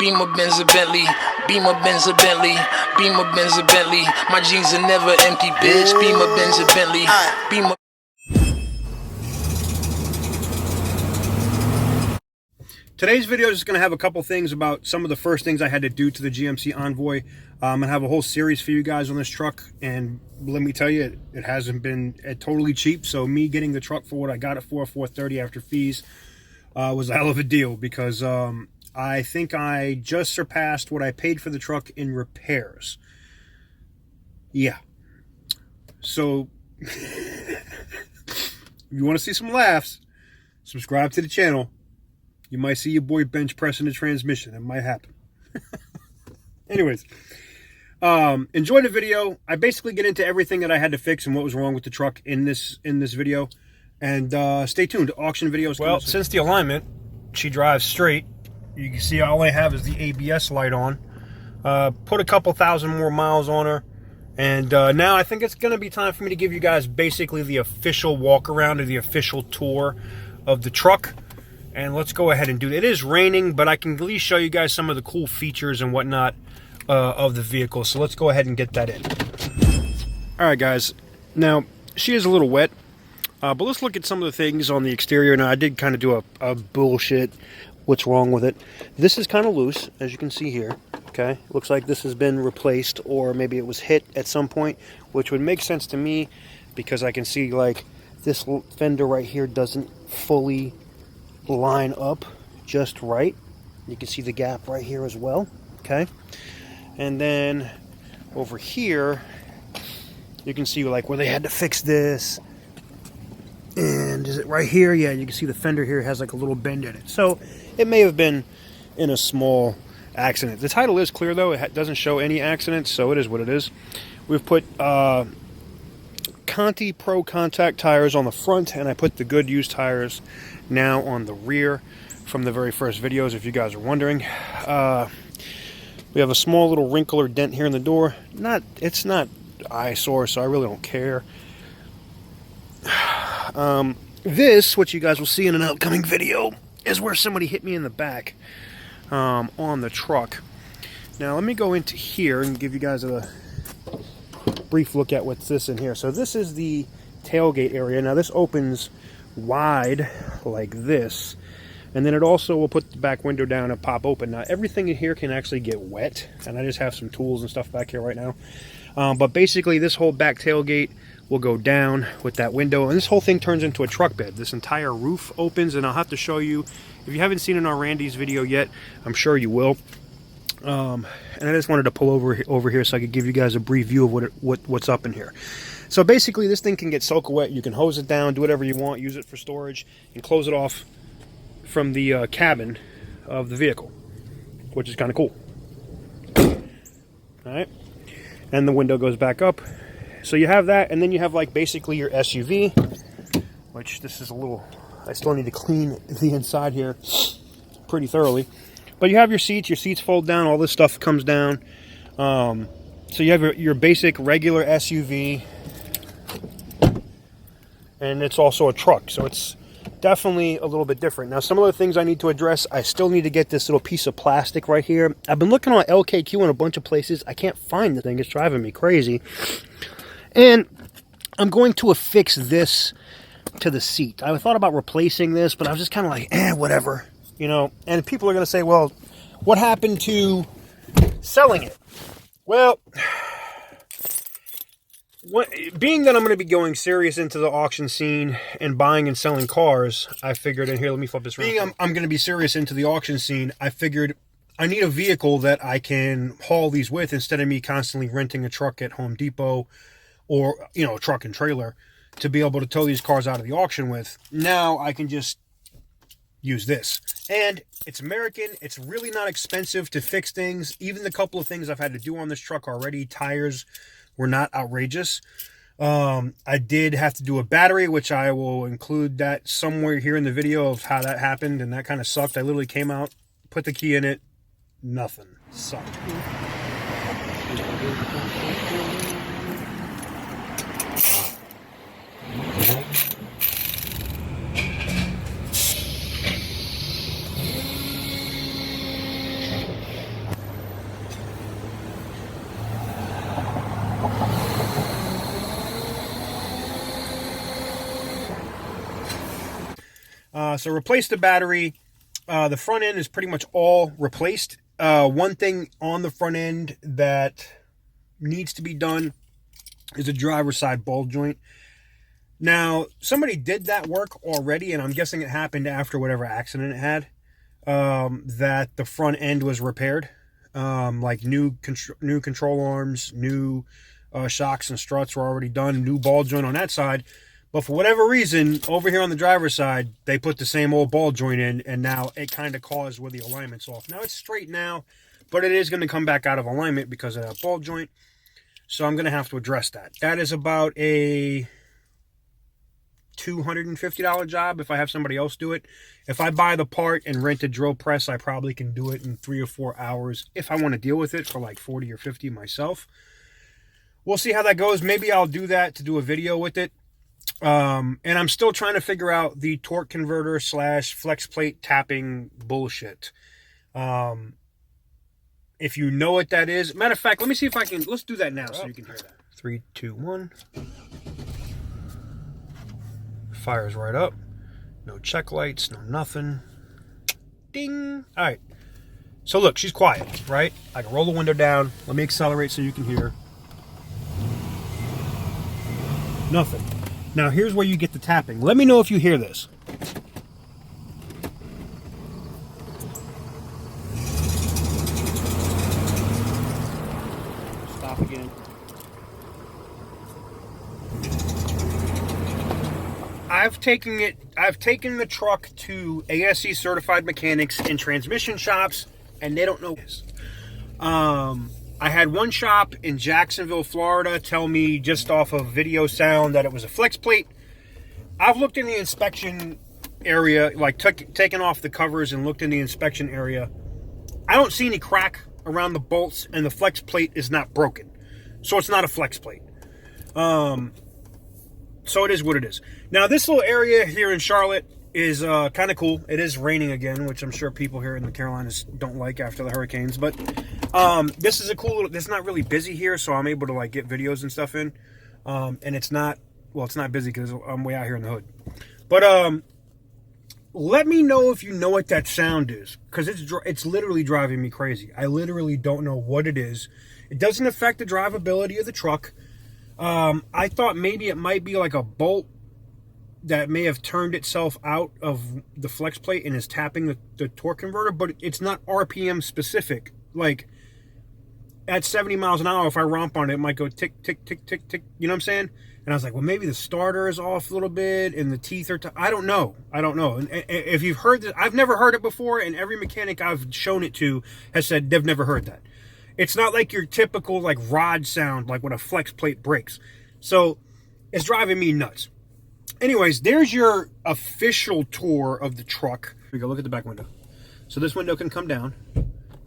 Beamer, Benz, a Bentley. Beamer, Benz, a Bentley. Beamer, Benz, a Bentley. My jeans are never empty, bitch. Beamer, Benz, a Bentley. Beamer. Today's video is going to have a couple things about some of the first things I had to do to the GMC Envoy. I'm going to have a whole series for you guys on this truck, and let me tell you, it hasn't been totally cheap. So me getting the truck for what I got it for, $430 after fees, was a hell of a deal, because I think I just surpassed what I paid for the truck in repairs. Yeah. So if you want to see some laughs, subscribe to the channel. You might see your boy bench pressing the transmission. It might happen. Anyways, enjoy the video. I basically get into everything that I had to fix and what was wrong with the truck in this video. And stay tuned. Auction videos. Well, since the alignment, she drives straight. You can see all I have is the ABS light on. Put a couple thousand more miles on her. And now I think it's going to be time for me to give you guys basically the official walk around or the official tour of the truck. And let's go ahead and do it. It is raining, but I can at least show you guys some of the cool features and whatnot of the vehicle. So let's go ahead and get that in. All right, guys. Now, she is a little wet, but let's look at some of the things on the exterior. Now, I did kind of do a bullshit what's wrong with it. This is kind of loose, as you can see here. Okay, looks like this has been replaced, or maybe it was hit at some point, which would make sense to me because I can see like this fender right here doesn't fully line up just right. You can see the gap right here as well. Okay, and then over here you can see like where they had to fix this. And is it right here? Yeah, you can see the fender here has like a little bend in it, so it may have been in a small accident. The title is clear though. It doesn't show any accidents, so it is what it is. We've put Conti Pro contact tires on the front, and I put the good used tires now on the rear from the very first videos, if you guys are wondering. We have a small little wrinkle or dent here in the door. It's not eyesore, so I really don't care. This, which you guys will see in an upcoming video, is where somebody hit me in the back on the truck. Now let me go into here and give you guys a brief look at what's this in here. So this is the tailgate area. Now this opens wide like this, and then it also will put the back window down and pop open. Now everything in here can actually get wet, and I just have some tools and stuff back here right now. But basically this whole back tailgate will go down with that window, and this whole thing turns into a truck bed. This entire roof opens, and I'll have to show you. If you haven't seen it on Randy's video yet, I'm sure you will. And I just wanted to pull over here so I could give you guys a brief view of what's up in here. So basically this thing can get soaking wet. You can hose it down, do whatever you want, use it for storage, and close it off from the cabin of the vehicle, which is kind of cool. All right, and the window goes back up. So you have that, and then you have like basically your SUV, which this is a little, I still need to clean the inside here pretty thoroughly. But you have your seats fold down, all this stuff comes down. So you have your basic regular SUV, and it's also a truck, so it's definitely a little bit different. Now some of the things I need to address, I still need to get this little piece of plastic right here. I've been looking on LKQ in a bunch of places. I can't find the thing. It's driving me crazy. And I'm going to affix this to the seat. I thought about replacing this, but I was just kind of like, whatever. You know, and people are going to say, well, what happened to selling it? Well, being that I'm going to be going serious into the auction scene and buying and selling cars, I figured, and here, let me flip this around. I'm going to be serious into the auction scene. I figured I need a vehicle that I can haul these with instead of me constantly renting a truck at Home Depot or, you know, a truck and trailer to be able to tow these cars out of the auction with. Now I can just use this, and it's American. It's really not expensive to fix things. Even the couple of things I've had to do on this truck already, tires were not outrageous. I did have to do a battery, which I will include that somewhere here in the video of how that happened, and that kind of sucked. I literally came out, put the key in it, nothing. Sucked. So replace the battery. The front end is pretty much all replaced. One thing on the front end that needs to be done is a driver's side ball joint. Now, somebody did that work already, and I'm guessing it happened after whatever accident it had, that the front end was repaired. Like new control arms, new shocks and struts were already done, new ball joint on that side. But for whatever reason, over here on the driver's side, they put the same old ball joint in, and now it kind of caused where the alignment's off. Now, it's straight now, but it is going to come back out of alignment because of that ball joint. So I'm going to have to address that. That is about a $250 job if I have somebody else do it. If I buy the part and rent a drill press, I probably can do it in 3 or 4 hours if I want to deal with it for like 40 or 50 myself. We'll see how that goes. Maybe I'll do that to do a video with it. And I'm still trying to figure out the torque converter / flex plate tapping bullshit. If you know what that is, matter of fact, let me see if I can, let's do that now so you can hear that. 3, 2, 1. Fires right up. No check lights, no nothing. Ding. All right. So look, she's quiet, right? I can roll the window down. Let me accelerate so you can hear. Nothing. Now here's where you get the tapping. Let me know if you hear this. Stop again. I've taken the truck to ASE certified mechanics and transmission shops, and they don't know this. I had one shop in Jacksonville, Florida, tell me just off of video sound that it was a flex plate. I've looked in the inspection area, like taken off the covers and looked in the inspection area. I don't see any crack around the bolts, and the flex plate is not broken. So it's not a flex plate. So it is what it is. Now, this little area here in Charlotte is kind of cool. It is raining again, which I'm sure people here in the Carolinas don't like after the hurricanes. But this is a cool little, it's not really busy here, so I'm able to like get videos and stuff in. And it's not, well, it's not busy because I'm way out here in the hood. But let me know if you know what that sound is, because it's literally driving me crazy. I literally don't know what it is. It doesn't affect the drivability of the truck. I thought maybe it might be like a bolt that may have turned itself out of the flex plate and is tapping the torque converter, but it's not RPM specific. Like at 70 miles an hour, if I romp on it, it might go tick, tick, tick, tick, tick. You know what I'm saying? And I was like, well, maybe the starter is off a little bit and the teeth are, I don't know. And if you've heard this, I've never heard it before, and every mechanic I've shown it to has said they've never heard that. It's not like your typical like rod sound, like when a flex plate breaks. So it's driving me nuts. Anyways, there's your official tour of the truck. Here we go, look at the back window. So this window can come down,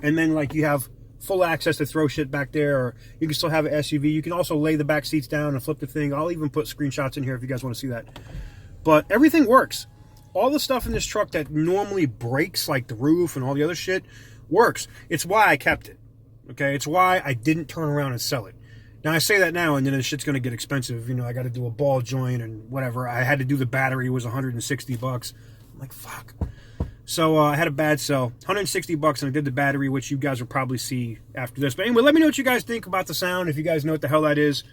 and then like you have full access to throw shit back there, or you can still have an SUV. You can also lay the back seats down and flip the thing. I'll even put screenshots in here if you guys want to see that. But everything works. All the stuff in this truck that normally breaks, like the roof and all the other shit, works. It's why I kept it. Okay, it's why I didn't turn around and sell it. Now, I say that now, and then the shit's going to get expensive. You know, I got to do a ball joint and whatever. I had to do the battery. It was $160. I'm like, fuck. So I had a bad sell. $160, and I did the battery, which you guys will probably see after this. But anyway, let me know what you guys think about the sound, if you guys know what the hell that is.